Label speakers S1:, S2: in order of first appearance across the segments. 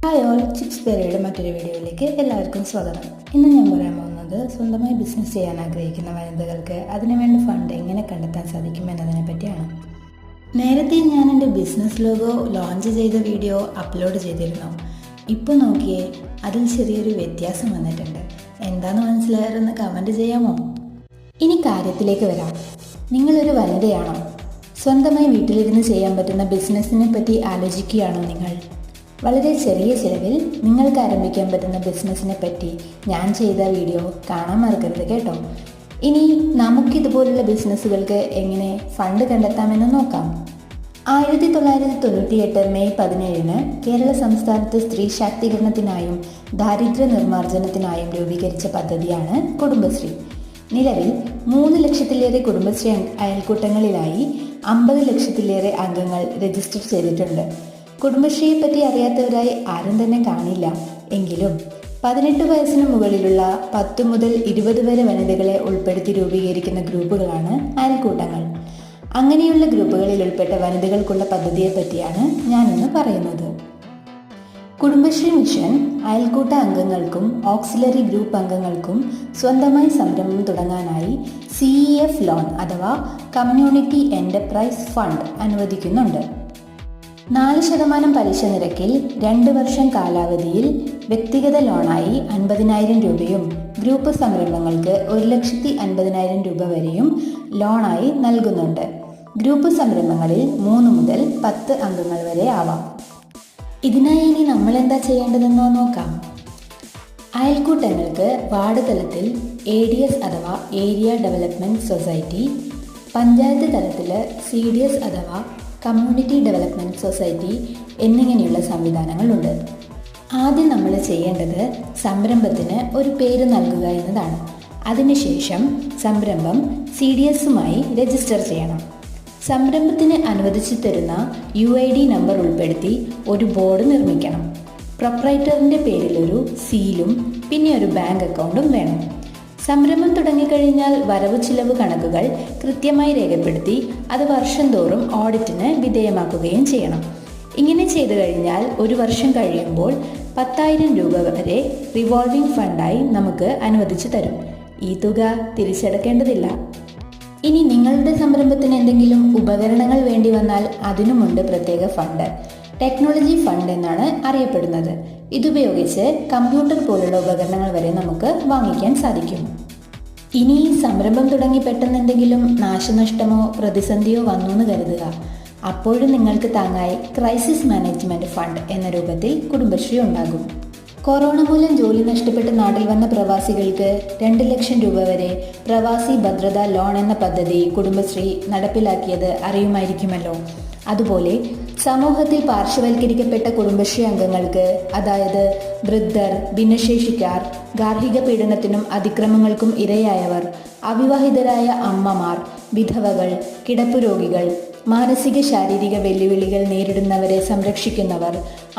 S1: Hi all, chips പേരയുടെ മറ്റൊരു വീഡിയോയിലേക്ക് എല്ലാവർക്കും സ്വാഗതം. ഇന്ന് ഞാൻ പറയാൻ പോകുന്നത് സ്വന്തമായി ബിസിനസ് ചെയ്യാൻ ആഗ്രഹിക്കുന്ന വനിതകൾക്ക് അതിനുവേണ്ട ഫണ്ട് എങ്ങനെ കണ്ടെത്താൻ സാധിക്കും എന്നതിനെ പറ്റിയാണ്. നേരത്തെ ഞാൻ എൻ്റെ ബിസിനസ് ലോഗോ ലോഞ്ച് ചെയ്ത വീഡിയോ അപ്ലോഡ് ചെയ്തിരുന്നു. ഇപ്പോൾ നോക്കിയേ, അതിൽ ചെറിയൊരു വ്യത്യാസം വന്നിട്ടുണ്ട്. എന്താണെന്ന് മനസ്സിലായെന്ന് കമൻറ്റ് ചെയ്യാമോ? ഇനി കാര്യത്തിലേക്ക് വരാം. നിങ്ങളൊരു വനിതയാണോ? സ്വന്തമായി വീട്ടിലിരുന്ന് ചെയ്യാൻ പറ്റുന്ന ബിസിനസ്സിനെ പറ്റി ആലോചിക്കുകയാണോ നിങ്ങൾ? വളരെ ചെറിയ ചിലവിൽ നിങ്ങൾക്ക് ആരംഭിക്കാൻ പറ്റുന്ന ബിസിനസ്സിനെ പറ്റി ഞാൻ ചെയ്ത വീഡിയോ കാണാൻ മറക്കരുത് കേട്ടോ. ഇനി നമുക്കിതുപോലുള്ള ബിസിനസ്സുകൾക്ക് എങ്ങനെ ഫണ്ട് കണ്ടെത്താമെന്ന് നോക്കാം. 1998 മെയ് 17 കേരള സംസ്ഥാനത്ത് സ്ത്രീ ശാക്തീകരണത്തിനായും ദാരിദ്ര്യ നിർമ്മാർജ്ജനത്തിനായും രൂപീകരിച്ച പദ്ധതിയാണ് കുടുംബശ്രീ. നിലവിൽ 3 ലക്ഷത്തിലേറെ കുടുംബശ്രീ അയൽക്കൂട്ടങ്ങളിലായി 50 ലക്ഷത്തിലേറെ അംഗങ്ങൾ രജിസ്റ്റർ ചെയ്തിട്ടുണ്ട്. കുടുംബശ്രീയെ പറ്റി അറിയാത്തവരായി ആരും തന്നെ കാണില്ല. എങ്കിലും 18 വയസ്സിന് മുകളിലുള്ള 10 മുതൽ 20 വരെ വനിതകളെ ഉൾപ്പെടുത്തി രൂപീകരിക്കുന്ന ഗ്രൂപ്പുകളാണ് അയൽക്കൂട്ടങ്ങൾ. അങ്ങനെയുള്ള ഗ്രൂപ്പുകളിൽ ഉൾപ്പെട്ട വനിതകൾക്കുള്ള പദ്ധതിയെ പറ്റിയാണ് ഞാനിന്ന് പറയുന്നത്. കുടുംബശ്രീ മിഷൻ അയൽക്കൂട്ട അംഗങ്ങൾക്കും ഓക്സിലറി ഗ്രൂപ്പ് അംഗങ്ങൾക്കും സ്വന്തമായി സംരംഭം തുടങ്ങാനായി CEF ലോൺ അഥവാ കമ്മ്യൂണിറ്റി എന്റർപ്രൈസ് ഫണ്ട് അനുവദിക്കുന്നുണ്ട്. 4% പലിശ നിരക്കിൽ 2 വർഷം കാലാവധിയിൽ വ്യക്തിഗത ലോണായി 50,000 രൂപയും ഗ്രൂപ്പ് സംരംഭങ്ങൾക്ക് 1,50,000 രൂപ വരെയും ലോണായി നൽകുന്നുണ്ട്. ഗ്രൂപ്പ് സംരംഭങ്ങളിൽ 3 മുതൽ 10 അംഗങ്ങൾ വരെ ആവാം. ഇതിനായി ഇനി നമ്മൾ എന്താ ചെയ്യേണ്ടതെന്ന് നോക്കാം. അയൽക്കൂട്ടങ്ങൾക്ക് വാർഡ് തലത്തിൽ ADS അഥവാ ഏരിയ ഡെവലപ്മെൻറ്റ് സൊസൈറ്റി, പഞ്ചായത്ത് തലത്തിൽ CDS അഥവാ കമ്മ്യൂണിറ്റി ഡെവലപ്മെൻറ്റ് സൊസൈറ്റി എന്നിങ്ങനെയുള്ള സംവിധാനങ്ങളുണ്ട്. ആദ്യം നമ്മൾ ചെയ്യേണ്ടത് സംരംഭത്തിന് ഒരു പേര് നൽകുക എന്നതാണ്. അതിനുശേഷം സംരംഭം CDSുമായി രജിസ്റ്റർ ചെയ്യണം. സംരംഭത്തിന് അനുവദിച്ചു തരുന്ന UID നമ്പർ ഉൾപ്പെടുത്തി ഒരു ബോർഡ് നിർമ്മിക്കണം. പ്രൊപ്രൈറ്ററിൻ്റെ പേരിലൊരു സീലും പിന്നെ ഒരു ബാങ്ക് അക്കൗണ്ടും വേണം. സംരംഭം തുടങ്ങിക്കഴിഞ്ഞാൽ വരവ് ചിലവ് കണക്കുകൾ കൃത്യമായി രേഖപ്പെടുത്തി അത് വർഷം തോറും ഓഡിറ്റിന് വിധേയമാക്കുകയും ചെയ്യണം. ഇങ്ങനെ ചെയ്തു കഴിഞ്ഞാൽ 1 വർഷം കഴിയുമ്പോൾ 10,000 രൂപ വരെ റിവോൾവിംഗ് ഫണ്ടായി നമുക്ക് അനുവദിച്ചു തരും. ഈ തുക തിരിച്ചടക്കേണ്ടതില്ല. ഇനി നിങ്ങളുടെ സംരംഭത്തിന് എന്തെങ്കിലും ഉപകരണങ്ങൾ വേണ്ടി വന്നാൽ അതിനുമുണ്ട് പ്രത്യേക ഫണ്ട്. ടെക്നോളജി ഫണ്ട് എന്നാണ് അറിയപ്പെടുന്നത്. ഇതുപയോഗിച്ച് കമ്പ്യൂട്ടർ പോലുള്ള ഉപകരണങ്ങൾ വരെ നമുക്ക് വാങ്ങിക്കാൻ സാധിക്കും. ഇനി സംരംഭം തുടങ്ങി പെട്ടെന്ന് എന്തെങ്കിലും നാശനഷ്ടമോ പ്രതിസന്ധിയോ വന്നു എന്ന് കരുതുക. അപ്പോഴും നിങ്ങൾക്ക് താങ്ങായി ക്രൈസിസ് മാനേജ്മെന്റ് ഫണ്ട് എന്ന രൂപത്തിൽ കുടുംബശ്രീ ഉണ്ടാകും. കൊറോണ മൂലം ജോലി നഷ്ടപ്പെട്ട് നാട്ടിൽ വന്ന പ്രവാസികൾക്ക് 2 ലക്ഷം രൂപ വരെ പ്രവാസി ഭദ്രതാ ലോൺ എന്ന പദ്ധതി കുടുംബശ്രീ നടപ്പിലാക്കിയത് അറിയുമായിരിക്കുമല്ലോ. അതുപോലെ സമൂഹത്തിൽ പാർശ്വവൽക്കരിക്കപ്പെട്ട കുടുംബശ്രീ അംഗങ്ങൾക്ക്, അതായത് വൃദ്ധർ, ഭിന്നശേഷിക്കാർ, ഗാർഹിക പീഡനത്തിനും അതിക്രമങ്ങൾക്കും ഇരയായവർ, അവിവാഹിതരായ അമ്മമാർ, വിധവകൾ, കിടപ്പുരോഗികൾ, മാനസിക ശാരീരിക വെല്ലുവിളികൾ നേരിടുന്നവരെ സംരക്ഷിക്കുന്നവർ,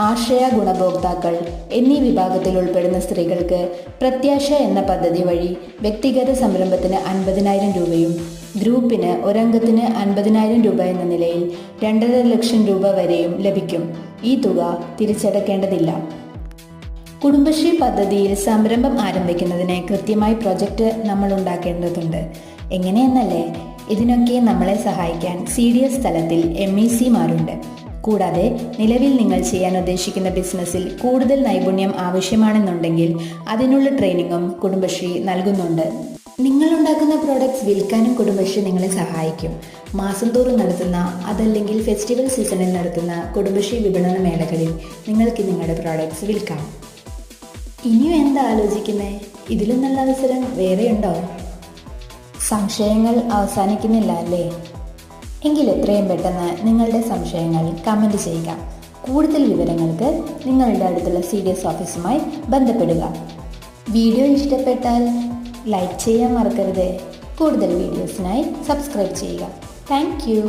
S1: ആശ്രയ ഗുണഭോക്താക്കൾ എന്നീ വിഭാഗത്തിൽ ഉൾപ്പെടുന്ന സ്ത്രീകൾക്ക് പ്രത്യാശ എന്ന പദ്ധതി വഴി വ്യക്തിഗത സംരംഭത്തിന് 50,000 രൂപയും ഗ്രൂപ്പിന് ഒരംഗത്തിന് 50,000 രൂപ എന്ന നിലയിൽ 2.5 ലക്ഷം രൂപ വരെയും ലഭിക്കും. ഈ തുക തിരിച്ചടക്കേണ്ടതില്ല. കുടുംബശ്രീ പദ്ധതിയിൽ സംരംഭം ആരംഭിക്കുന്നതിന് കൃത്യമായി പ്രൊജക്റ്റ് നമ്മൾ ഉണ്ടാക്കേണ്ടതുണ്ട്. എങ്ങനെയെന്നല്ലേ? ഇതിനൊക്കെ നമ്മളെ സഹായിക്കാൻ CDS തലത്തിൽ MECമാരുണ്ട്. കൂടാതെ നിലവിൽ നിങ്ങൾ ചെയ്യാൻ ഉദ്ദേശിക്കുന്ന ബിസിനസ്സിൽ കൂടുതൽ നൈപുണ്യം ആവശ്യമാണെന്നുണ്ടെങ്കിൽ അതിനുള്ള ട്രെയിനിങ്ങും കുടുംബശ്രീ നൽകുന്നുണ്ട്. നിങ്ങളുണ്ടാക്കുന്ന പ്രോഡക്റ്റ്സ് വിൽക്കാനും കുടുംബശ്രീ നിങ്ങളെ സഹായിക്കും. മാസം തോറും നടത്തുന്ന അതല്ലെങ്കിൽ ഫെസ്റ്റിവൽ സീസണിൽ നടത്തുന്ന കുടുംബശ്രീ വിപണന മേളകളിൽ നിങ്ങൾക്ക് നിങ്ങളുടെ പ്രോഡക്റ്റ്സ് വിൽക്കാം. ഇനിയും എന്താ ആലോചിക്കുന്നേ? ഇതിലും നല്ല അവസരം വേറെയുണ്ടോ? സംശയങ്ങൾ അവസാനിക്കുന്നില്ല അല്ലേ? എങ്കിൽ എത്രയും പെട്ടെന്ന് നിങ്ങളുടെ സംശയങ്ങൾ കമൻറ്റ് ചെയ്യുക. കൂടുതൽ വിവരങ്ങൾക്ക് നിങ്ങളുടെ അടുത്തുള്ള CDS ഓഫീസുമായി ബന്ധപ്പെടുക. വീഡിയോ ഇഷ്ടപ്പെട്ടാൽ ലൈക്ക് ചെയ്യാൻ മറക്കരുത്. കൂടുതൽ വീഡിയോസിനായി സബ്സ്ക്രൈബ് ചെയ്യുക. Thank you.